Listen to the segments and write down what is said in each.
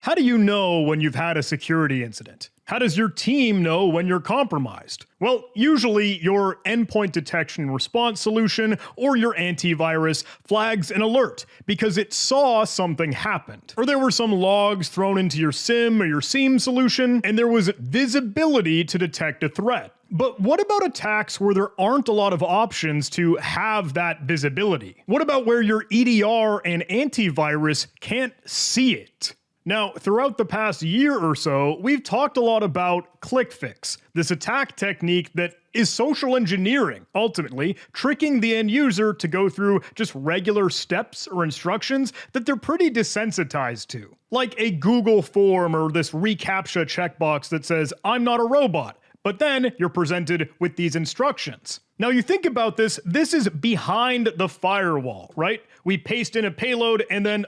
How do you know when you've had a security incident? How does your team know when you're compromised? Well, usually your endpoint detection and response solution or your antivirus flags an alert because it saw something happened. Or there were some logs thrown into your SIM or your SIEM solution, and there was visibility to detect a threat. But what about attacks where there aren't a lot of options to have that visibility? What about where your EDR and antivirus can't see it? Now, throughout the past year or so, we've talked a lot about click-fix, this attack technique that is social engineering, ultimately tricking the end user to go through just regular steps or instructions that they're pretty desensitized to. Like a Google form or this reCAPTCHA checkbox that says, "I'm not a robot," but then you're presented with these instructions. Now you think about this is behind the firewall, right? We paste in a payload and then,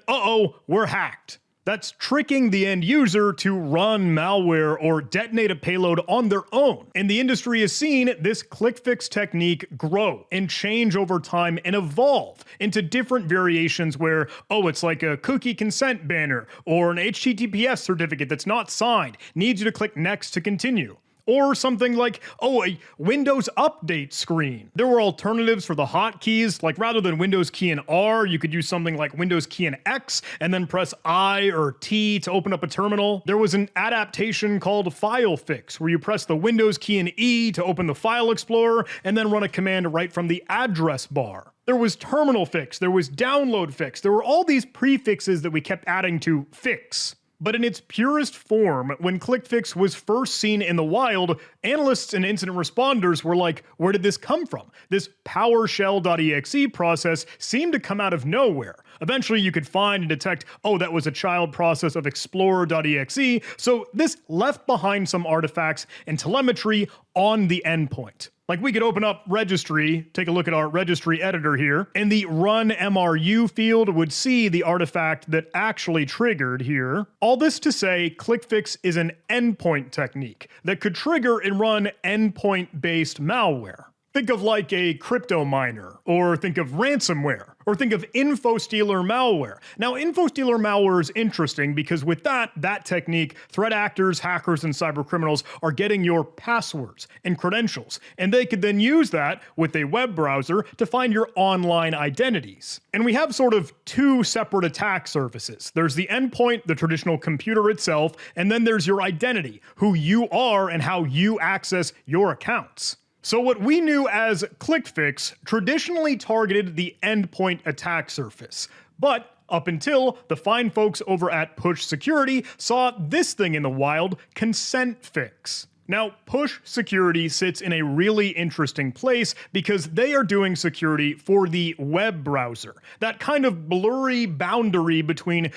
we're hacked. That's tricking the end user to run malware or detonate a payload on their own. And the industry has seen this click-fix technique grow and change over time and evolve into different variations where, it's like a cookie consent banner or an HTTPS certificate that's not signed, needs you to click next to continue. Or something like, a Windows update screen. There were alternatives for the hotkeys, like rather than Windows key and R, you could use something like Windows key and X, and then press I or T to open up a terminal. There was an adaptation called File Fix, where you press the Windows key and E to open the File Explorer, and then run a command right from the address bar. There was Terminal Fix, there was Download Fix, there were all these prefixes that we kept adding to fix. But in its purest form, when click-fix was first seen in the wild, analysts and incident responders were like, where did this come from? This PowerShell.exe process seemed to come out of nowhere. Eventually you could find and detect, that was a child process of Explorer.exe, so this left behind some artifacts and telemetry on the endpoint. Like we could open up registry, take a look at our registry editor here, and the run MRU field would see the artifact that actually triggered here. All this to say, click-fix is an endpoint technique that could trigger and run endpoint-based malware. Think of like a crypto miner, or think of ransomware, or think of infostealer malware. Now, infostealer malware is interesting because with that technique, threat actors, hackers, and cybercriminals are getting your passwords and credentials, and they could then use that with a web browser to find your online identities. And we have sort of two separate attack surfaces. There's the endpoint, the traditional computer itself, and then there's your identity, who you are and how you access your accounts. So what we knew as click-fix traditionally targeted the endpoint attack surface, but up until the fine folks over at Push Security saw this thing in the wild, consent fix. Now, Push Security sits in a really interesting place because they are doing security for the web browser. That kind of blurry boundary between,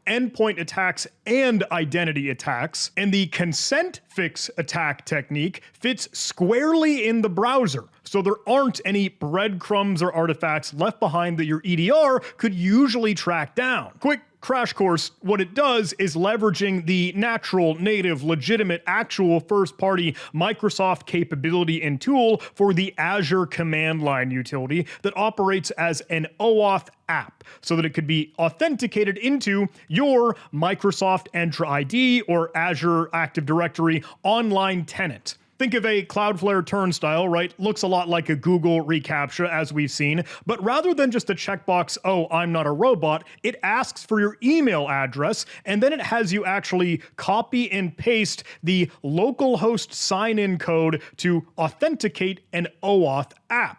endpoint attacks and identity attacks, and the consent fix attack technique fits squarely in the browser. So there aren't any breadcrumbs or artifacts left behind that your EDR could usually track down. Quick crash course, what it does is leveraging the natural, native, legitimate, actual first-party Microsoft capability and tool for the Azure command line utility that operates as an OAuth app so that it could be authenticated into your Microsoft Entra ID or Azure Active Directory online tenant. Think of a Cloudflare turnstile, right? Looks a lot like a Google reCAPTCHA as we've seen, but rather than just a checkbox, I'm not a robot, it asks for your email address, and then it has you actually copy and paste the localhost sign-in code to authenticate an OAuth app.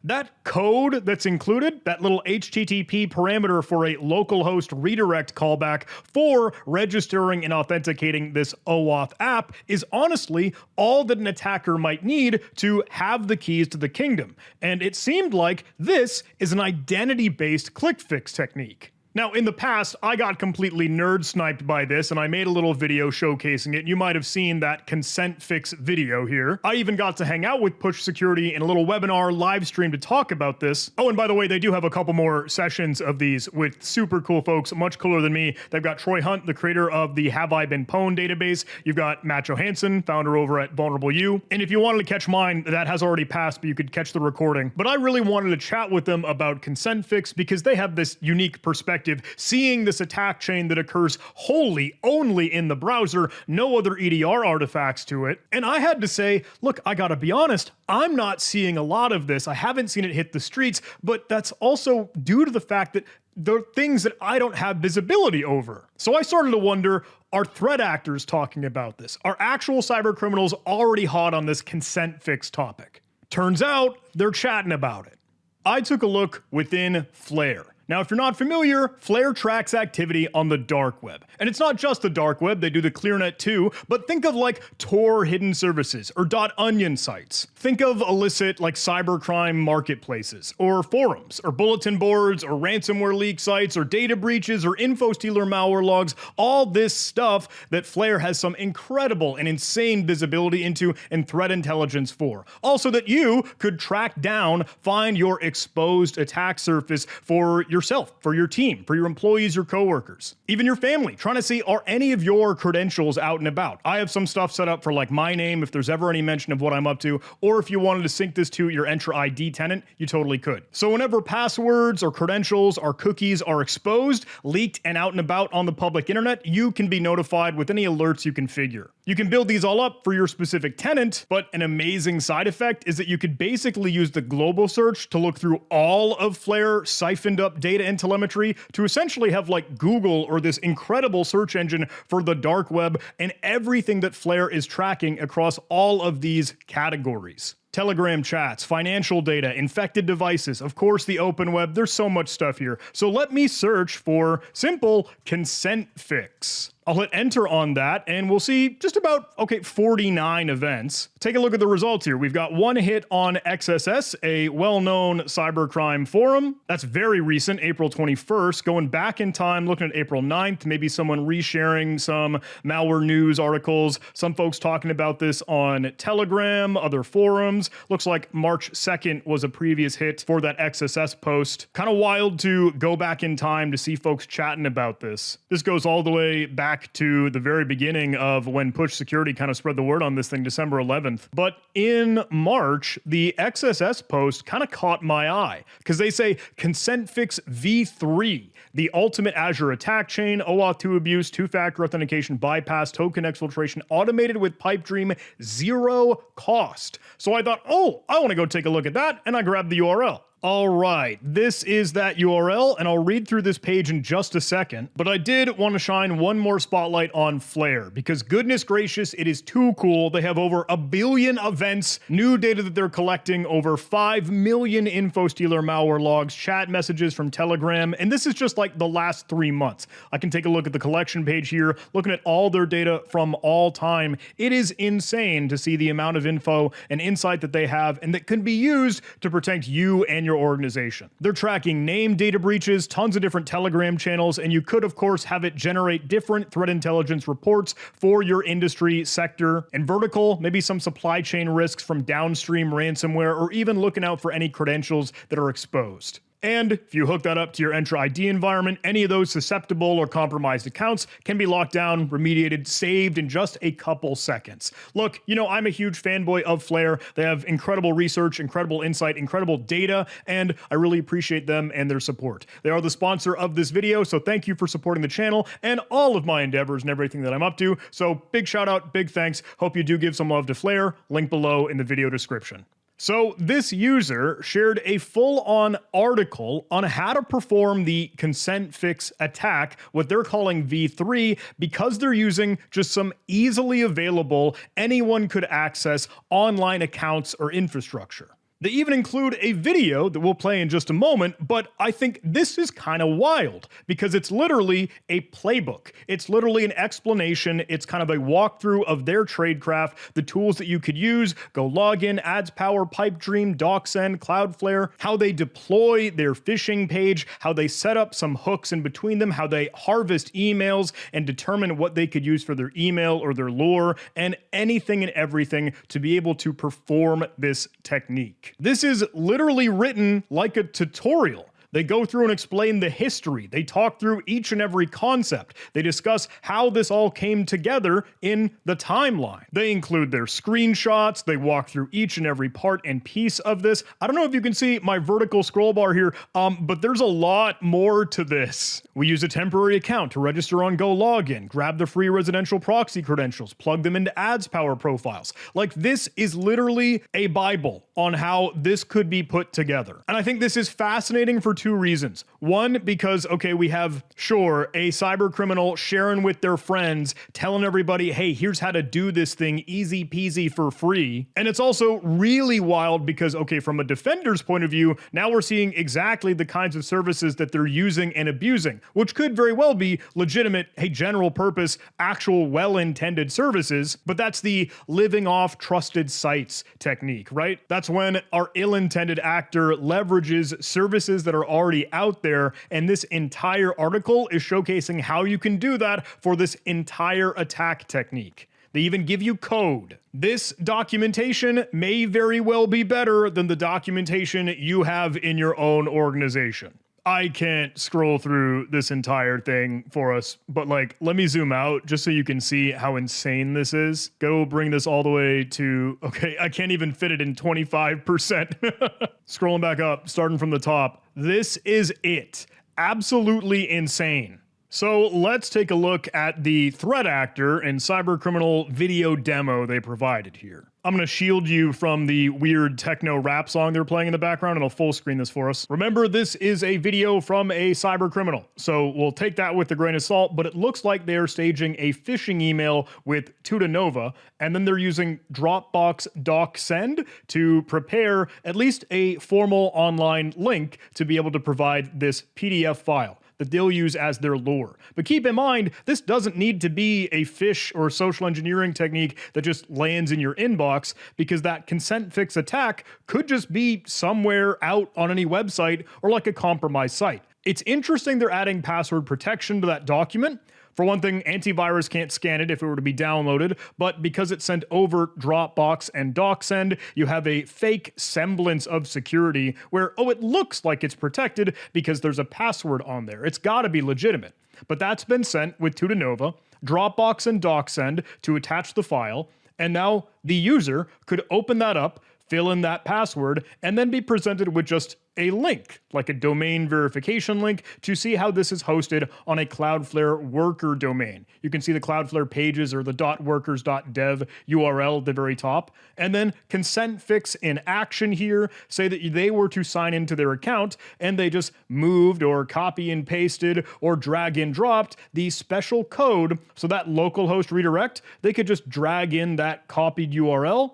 That code that's included, that little HTTP parameter for a localhost redirect callback for registering and authenticating this OAuth app, is honestly all that an attacker might need to have the keys to the kingdom. And it seemed like this is an identity-based click-fix technique. Now, in the past, I got completely nerd sniped by this, and I made a little video showcasing it. You might have seen that consent fix video here. I even got to hang out with Push Security in a little webinar live stream to talk about this. Oh, and by the way, they do have a couple more sessions of these with super cool folks, much cooler than me. They've got Troy Hunt, the creator of the Have I Been Pwned database. You've got Matt Johansson, founder over at Vulnerable You. And if you wanted to catch mine, that has already passed, but you could catch the recording. But I really wanted to chat with them about consent fix because they have this unique perspective perspective, seeing this attack chain that occurs wholly only in the browser, no other EDR artifacts to it. And I had to say, look, I gotta be honest, I'm not seeing a lot of this. I haven't seen it hit the streets, but that's also due to the fact that there are things that I don't have visibility over. So I started to wonder, are threat actors talking about this? Are actual cyber criminals already hot on this consent fix topic? Turns out they're chatting about it. I took a look within Flare. Now, if you're not familiar, Flare tracks activity on the dark web. And it's not just the dark web, they do the ClearNet too, but think of like Tor hidden services or .onion sites. Think of illicit like cybercrime marketplaces or forums or bulletin boards or ransomware leak sites or data breaches or info stealer malware logs, all this stuff that Flare has some incredible and insane visibility into and threat intelligence for. Also that you could track down, find your exposed attack surface for yourself, for your team, for your employees, your coworkers, even your family, trying to see, are any of your credentials out and about? I have some stuff set up for like my name, if there's ever any mention of what I'm up to, or if you wanted to sync this to your Entra ID tenant, you totally could. So whenever passwords or credentials or cookies are exposed, leaked, and out and about on the public internet, you can be notified with any alerts you configure. You can build these all up for your specific tenant, but an amazing side effect is that you could basically use the global search to look through all of Flare siphoned up data and telemetry to essentially have like Google or this incredible search engine for the dark web and everything that Flare is tracking across all of these categories. Telegram chats, financial data, infected devices, of course the open web, there's so much stuff here. So let me search for simple consent fix. I'll hit enter on that and we'll see just about, 49 events. Take a look at the results here. We've got one hit on XSS, a well-known cybercrime forum. That's very recent, April 21st. Going back in time, looking at April 9th, maybe someone resharing some malware news articles. Some folks talking about this on Telegram, other forums. Looks like March 2nd was a previous hit for that XSS post. Kind of wild to go back in time to see folks chatting about this. This goes all the way back to the very beginning of when Push Security kind of spread the word on this thing, December 11th. But in March, the XSS post kind of caught my eye because they say consent fix v3, the ultimate Azure attack chain, OAuth 2 abuse, two-factor authentication bypass, token exfiltration, automated with Pipedream, zero cost. So I thought, oh, I want to go take a look at that, and I grabbed the URL. All right, this is that URL, and I'll read through this page in just a second, but I did want to shine one more spotlight on Flare, because goodness gracious, it is too cool. They have over 1 billion events, new data that they're collecting, over 5 million info stealer malware logs, chat messages from Telegram, and this is just like the last 3 months. I can take a look at the collection page here, looking at all their data from all time. It is insane to see the amount of info and insight that they have, and that can be used to protect you and your organization. They're tracking name data breaches, tons of different Telegram channels, and you could, of course, have it generate different threat intelligence reports for your industry sector and vertical, maybe some supply chain risks from downstream ransomware, or even looking out for any credentials that are exposed. And if you hook that up to your Entra ID environment, any of those susceptible or compromised accounts can be locked down, remediated, saved in just a couple seconds. Look, you know, I'm a huge fanboy of Flare. They have incredible research, incredible insight, incredible data, and I really appreciate them and their support. They are the sponsor of this video, so thank you for supporting the channel and all of my endeavors and everything that I'm up to. So big shout out, big thanks. Hope you do give some love to Flare. Link below in the video description. So this user shared a full-on article on how to perform the consent fix attack, what they're calling V3, because they're using just some easily available, anyone could access online accounts or infrastructure. They even include a video that we'll play in just a moment, but I think this is kind of wild because it's literally a playbook. It's literally an explanation. It's kind of a walkthrough of their tradecraft, the tools that you could use, go log in, Ads Power, Pipedream, DocSend, Cloudflare, how they deploy their phishing page, how they set up some hooks in between them, how they harvest emails and determine what they could use for their email or their lure, and anything and everything to be able to perform this technique. This is literally written like a tutorial. They go through and explain the history. They talk through each and every concept. They discuss how this all came together in the timeline. They include their screenshots. They walk through each and every part and piece of this. I don't know if you can see my vertical scroll bar here, but there's a lot more to this. We use a temporary account to register on Go Login, grab the free residential proxy credentials, plug them into Ads Power profiles. Like, this is literally a Bible on how this could be put together. And I think this is fascinating for two reasons. One, because, okay, we have, sure, a cyber criminal sharing with their friends, telling everybody, hey, here's how to do this thing easy peasy for free. And it's also really wild because, okay, from a defender's point of view, now we're seeing exactly the kinds of services that they're using and abusing, which could very well be legitimate, hey, general purpose, actual well-intended services, but that's the living off trusted sites technique, right? That's when our ill-intended actor leverages services that are already out there, and this entire article is showcasing how you can do that for this entire attack technique. They even give you code. This documentation may very well be better than the documentation you have in your own organization. I can't scroll through this entire thing for us, but like, let me zoom out just so you can see how insane this is. Go bring this all the way to, okay, I can't even fit it in 25%. Scrolling back up, starting from the top. This is it. Absolutely insane. So let's take a look at the threat actor and cybercriminal video demo they provided here. I'm going to shield you from the weird techno rap song they're playing in the background, and I'll full screen this for us. Remember, this is a video from a cybercriminal, so we'll take that with a grain of salt, but it looks like they're staging a phishing email with Tutanova, and then they're using Dropbox DocSend to prepare at least a formal online link to be able to provide this PDF file that they'll use as their lure. But keep in mind, this doesn't need to be a phish or social engineering technique that just lands in your inbox, because that consent fix attack could just be somewhere out on any website or like a compromised site. It's interesting they're adding password protection to that document. For one thing, antivirus can't scan it if it were to be downloaded, but because it's sent over Dropbox and DocSend, you have a fake semblance of security where, oh, it looks like it's protected because there's a password on there. It's gotta be legitimate. But that's been sent with Tutanova, Dropbox and DocSend to attach the file, and now the user could open that up, fill in that password, and then be presented with just a link, like a domain verification link, to see how this is hosted on a Cloudflare worker domain. You can see the Cloudflare pages or the .workers.dev URL at the very top. And then consent fix in action here, say that they were to sign into their account and they just moved or copy and pasted or drag and dropped the special code, so that localhost redirect, they could just drag in that copied URL,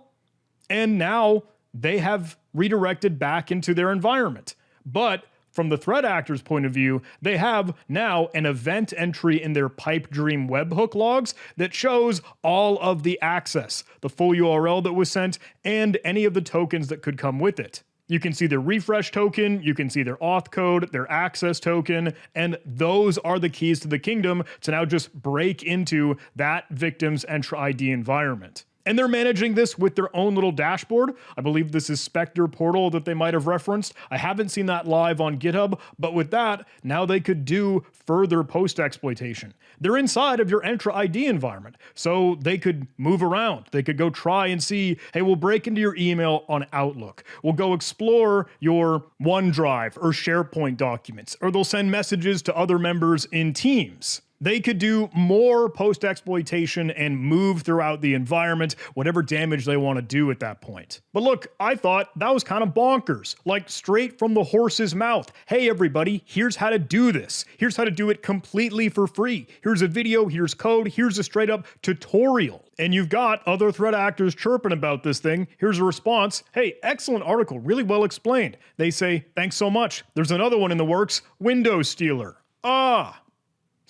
and now they have redirected back into their environment. But from the threat actor's point of view, they have now an event entry in their Pipedream webhook logs that shows all of the access, the full URL that was sent, and any of the tokens that could come with it. You can see their refresh token, you can see their auth code, their access token, and those are the keys to the kingdom to now just break into that victim's Entra ID environment. And they're managing this with their own little dashboard. I believe this is Spectre Portal that they might have referenced. I haven't seen that live on GitHub, but with that, now they could do further post-exploitation. They're inside of your Entra ID environment, so they could move around. They could go try and see, hey, we'll break into your email on Outlook. We'll go explore your OneDrive or SharePoint documents, or they'll send messages to other members in Teams. They could do more post-exploitation and move throughout the environment, whatever damage they want to do at that point. But look, I thought that was kind of bonkers, like straight from the horse's mouth. Hey everybody, here's how to do this. Here's how to do it completely for free. Here's a video, here's code, here's a straight up tutorial. And you've got other threat actors chirping about this thing. Here's a response. Hey, excellent article, really well explained. They say, thanks so much. There's another one in the works, Windows Stealer.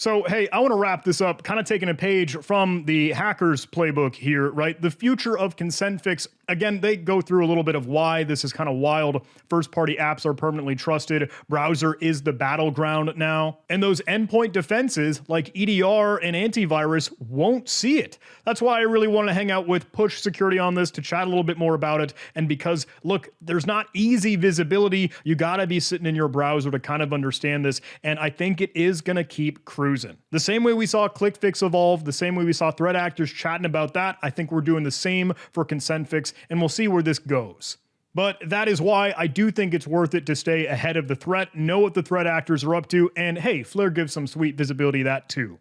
So, hey, I want to wrap this up, kind of taking a page from the hackers playbook here, right? The future of consent fix. Again, they go through a little bit of why this is kind of wild. First-party apps are permanently trusted. Browser is the battleground now. And those endpoint defenses like EDR and antivirus won't see it. That's why I really want to hang out with Push Security on this to chat a little bit more about it. And because, look, there's not easy visibility. You got to be sitting in your browser to kind of understand this. And I think it is going to keep cruising. The same way we saw ClickFix evolve, the same way we saw threat actors chatting about that, I think we're doing the same for consent fix, and we'll see where this goes. But that is why I do think it's worth it to stay ahead of the threat, know what the threat actors are up to, and hey, Flare gives some sweet visibility to that too.